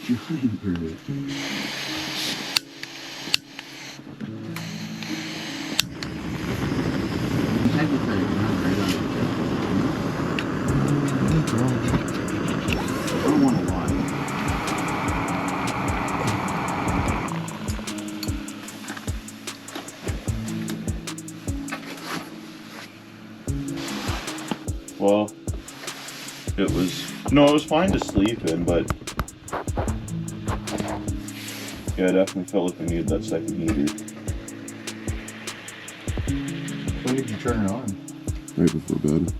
giant burbot. I don't want a lot. Well, it was fine to sleep in, but yeah, I definitely felt like we needed that second heater. When did you turn it on? Right before bed.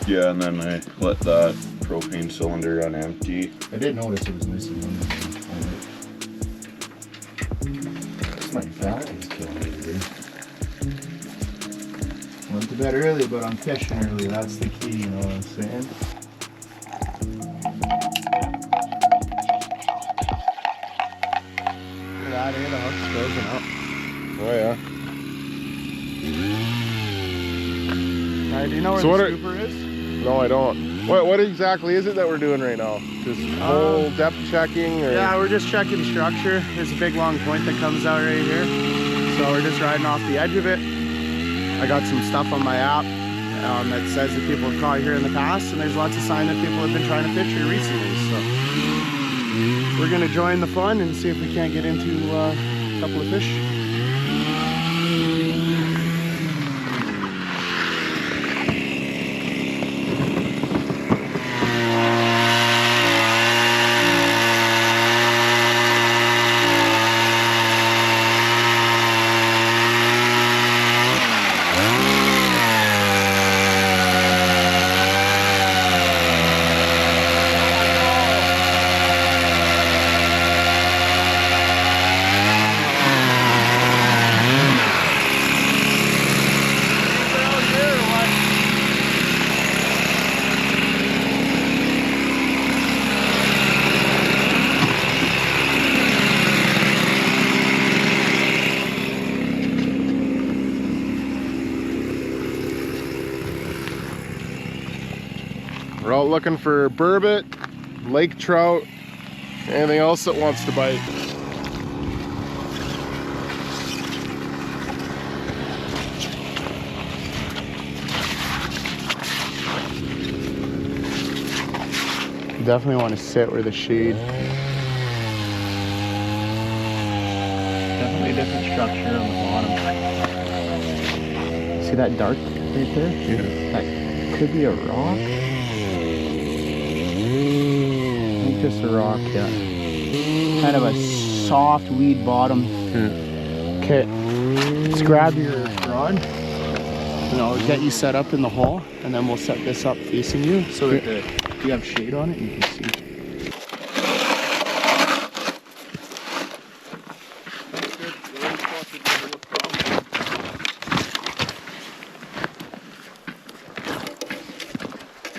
Yeah, and then I let that propane cylinder run empty. I did notice it was missing one. This my battery's killing me today. Went to bed early, but I'm fishing early. That's the key, you know what I'm saying? Look at that, the hook's frozen up. Oh yeah. Alright, do you know where So the what scooper is? No, I don't. What exactly is it that we're doing right now? Just whole depth checking? Or? Yeah, we're just checking structure. There's a big long point that comes out right here. So we're just riding off the edge of it. I got some stuff on my app that says that people have caught here in the past, and there's lots of sign that people have been trying to fish here recently. So we're gonna join the fun and see if we can't get into a couple of fish. We're out looking for burbot, lake trout, anything else that wants to bite. You definitely want to sit where the shade. Definitely a different structure on the bottom. See that dark right there? Yeah. That could be a rock. I think just a rock, yeah. Kind of a soft weed bottom. Okay, let's grab your rod and I'll get you set up in the hole, and then we'll set this up facing you so that you have shade on it and you can see.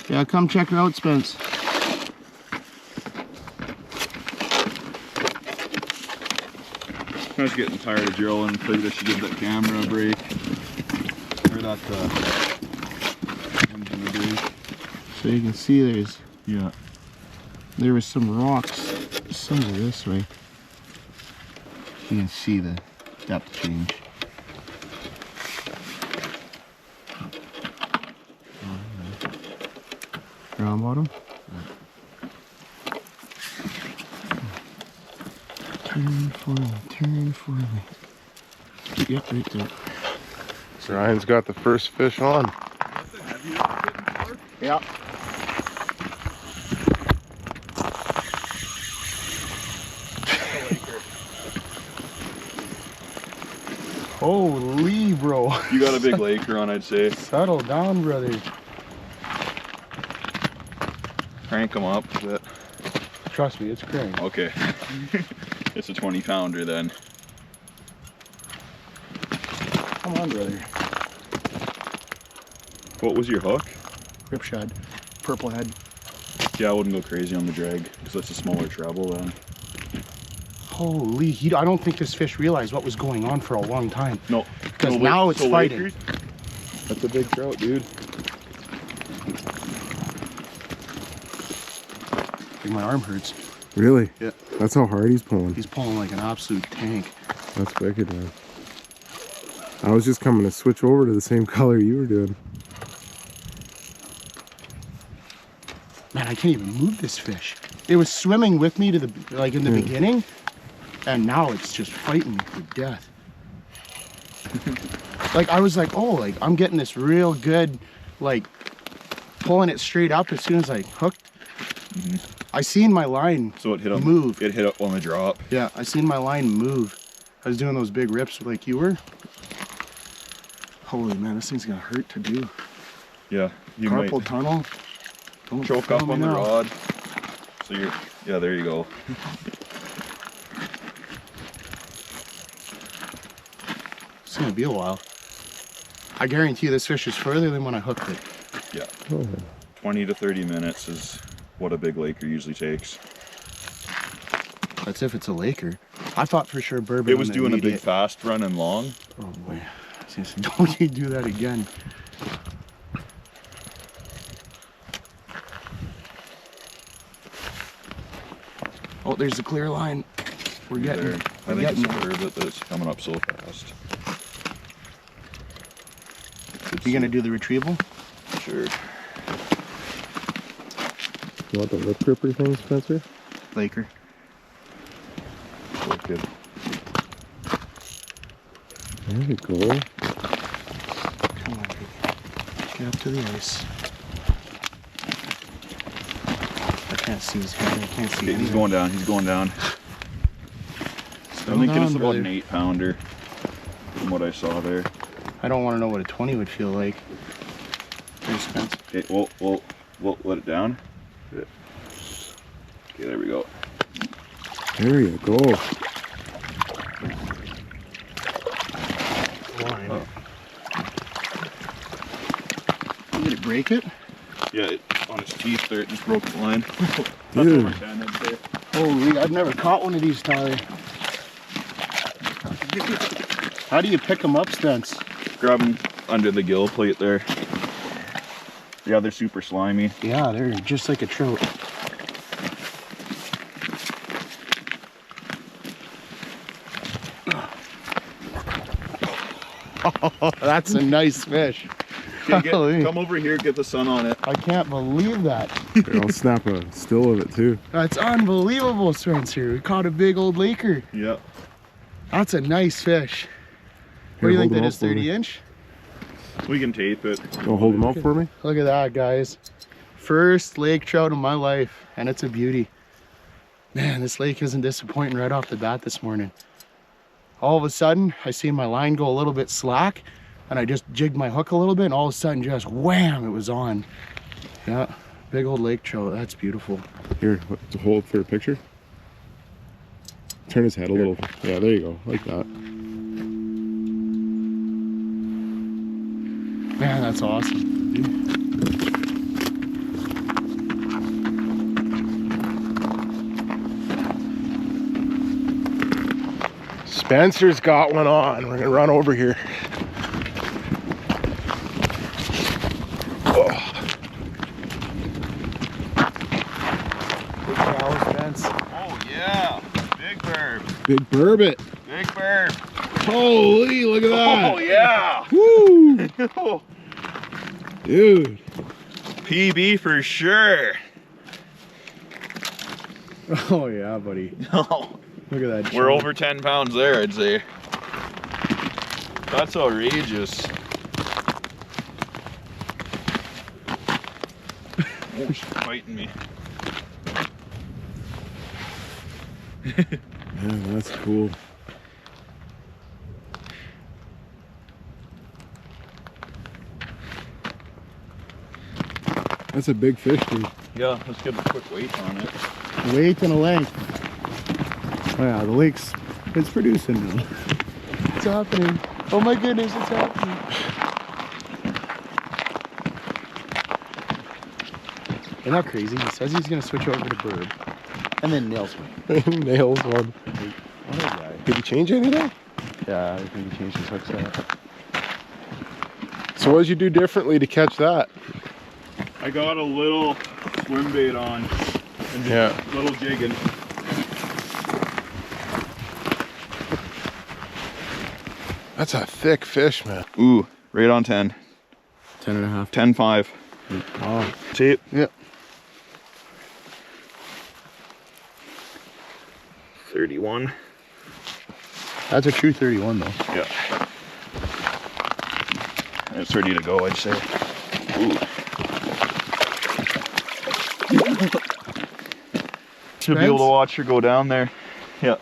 Yeah, come check her out, Spence. I was getting tired of drilling, figured I should give that camera a break. Or that engine a break. So you can see there was some rocks somewhere this way. You can see the depth change. Ground bottom. Turn for me, turn for me. Yep, right there. So Ryan's got the first fish on. Yep. Holy bro. You got a big laker on, I'd say. Settle down, brother. Crank them up a bit. Trust me, it's cranked. Okay. It's a 20 pounder then. Come on, brother. What was your hook? Grip shad. Purple head. Yeah, I wouldn't go crazy on the drag because that's a smaller treble then. Holy, I don't think this fish realized what was going on for a long time. No. Because now it's fighting. Lakers? That's a big trout, dude. Like my arm hurts. Really? Yeah. That's how hard he's pulling. He's pulling like an absolute tank. That's wicked, man. I was just coming to switch over to the same color you were doing. Man, I can't even move this fish. It was swimming with me to the like in the beginning, and now it's just fighting me for death. Like I was like, oh, like I'm getting this real good, like pulling it straight up as soon as I hooked. I seen my line So it hit him. move. It hit up on the drop. Yeah, I seen my line move. I was doing those big rips like you were. Holy man, this thing's gonna hurt to do. Yeah, you Carpal might tunnel. Don't choke tell up me on the now. rod. So you're, yeah, there you go. It's gonna be a while. I guarantee you this fish is further than when I hooked it. Yeah, Oh. 20 to 30 minutes is what a big laker usually takes. That's if it's a laker. I thought for sure Burbot. It was on the doing a big immediate- fast run and long. Oh boy. Don't you do that again. Oh, there's the clear line. We're getting There. I we're think it's getting a Burbot that's coming up so fast. You gonna do the retrieval? Sure. You want the lip gripper thing, Spencer? Laker. Wicked. There you go. Come on, baby. Get up to the ice. I can't see his head. I can't see Okay, he's anything. going down. He's going down. I think it's about an 8-pounder from what I saw there. I don't want to know what a 20 would feel like. There's Spence. Okay, we'll let it down. Okay, there we go. There you go. Line. Oh. Did it break it? Yeah, on his teeth there, it just broke the line. Dude. That's what my dad had said. Holy, I've never caught one of these, Tyler. How do you pick them up, Spence? Grab him under the gill plate there. Yeah, they're super slimy. Yeah, they're just like a trout. Oh, that's a nice fish. Okay, Holy. come over here, get the sun on it. I can't believe that. Here, I'll snap a still of it too. That's unbelievable, Spencer. We caught a big old laker. Yeah. That's a nice fish. Here, What do you hold think them that up is, for me. 30 inch? We can tape it. You'll hold them out for me? Look at that, guys. First lake trout of my life, and it's a beauty. Man, this lake isn't disappointing right off the bat this morning. All of a sudden, I see my line go a little bit slack, and I just jigged my hook a little bit, and all of a sudden, just wham, it was on. Yeah, big old lake trout. That's beautiful. Here, to hold for a picture. Turn his head a little. Yeah, there you go. Like that. Man, that's awesome. Spencer's got one on. We're gonna run over here. Big cow, Spence. Oh yeah, big burb. Big Burbot. Big burb. Holy, look at that. Oh yeah. Woo! Dude. PB for sure. Oh yeah, buddy. No, Look at that. we're chunk. over 10 pounds there, I'd say. That's outrageous. Oh, she's fighting me. Man, that's cool. That's a big fish, dude. Yeah, let's get a quick weight on it. Weight and a length. Oh yeah, the lake's it's producing now. It's happening. Oh my goodness, it's happening. Isn't that crazy? He says he's gonna switch over to Burb, and then nails me. Nails one. What a guy. Did he change anything? Yeah, I think he changed his hook set. So what did you do differently to catch that? I got a little swim bait on. Yeah. Little jigging. That's a thick fish, man. Ooh, right on 10. 10.5. 10.5. Oh. See it? Yeah. 31. That's a true 31 though. Yeah. It's ready to go, I'd say. Ooh. Should be able to watch her go down there. Yeah.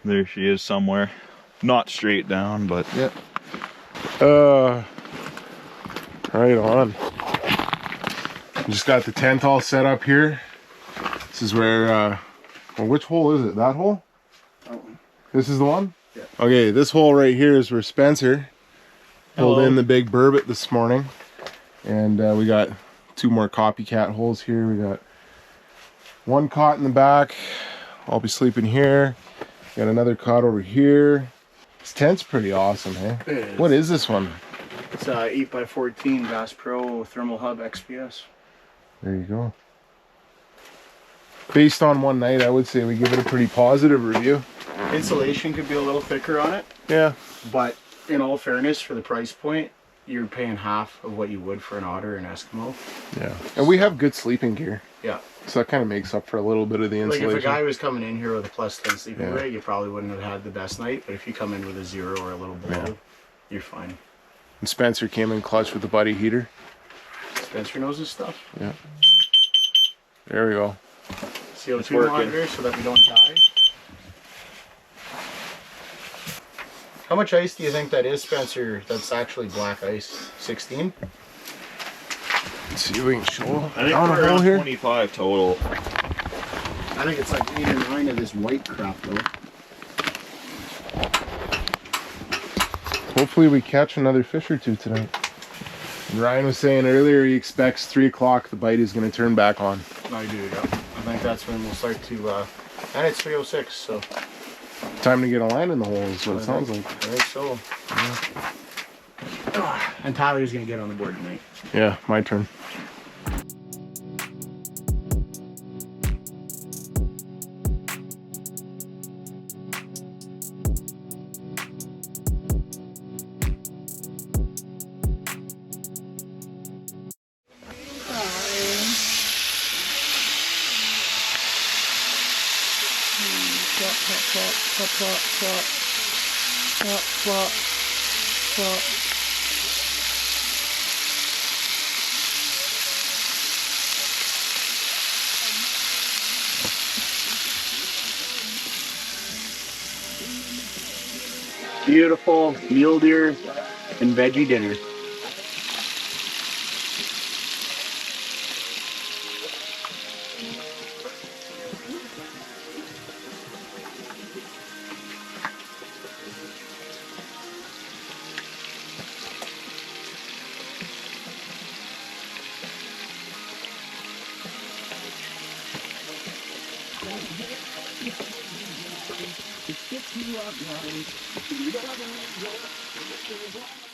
There she is somewhere. Not straight down, but Yeah. Right on. Just got the tent all set up here. This is where, well, which hole is it? That hole? This is the one? Yeah. Okay, this hole right here is where Spencer pulled Hello. in the big burbot this morning. And we got 2 more copycat holes here. We got 1 cot in the back. I'll be sleeping here. Got another cot over here. This tent's pretty awesome, hey? It is. What is this one? It's a 8x14 Bass Pro Thermal Hub XPS. There you go. Based on one night, I would say we give it a pretty positive review. Insulation could be a little thicker on it, Yeah. but in all fairness, for the price point, you're paying half of what you would for an otter and Eskimo. Yeah. And we have good sleeping gear. Yeah. So that kind of makes up for a little bit of the Like insulation. if a guy was coming in here with a +10 sleeping Yeah. rig, you probably wouldn't have had the best night. But if you come in with a 0 or a little below, Yeah. you're fine. And Spencer came in clutch with the buddy heater. Spencer knows his stuff. Yeah. There we go. CO2 working. monitor so that we don't die. How much ice do you think that is, Spencer? That's actually black ice. 16? Let's see if we can show I think down we're a hole around here. 25 total. I think it's like 8 or 9 of this white crap though. Hopefully we catch another fish or 2 tonight. And Ryan was saying earlier he expects 3 o'clock the bite is going to turn back on. I do, yeah. I think that's when we'll start to, and it's 3:06, so. Time to get a line in the hole is what it sounds like. I think so. And Tyler's gonna get on the board tonight. Yeah, my turn. Beautiful mule deer and veggie dinner. If you are blind, you don't know.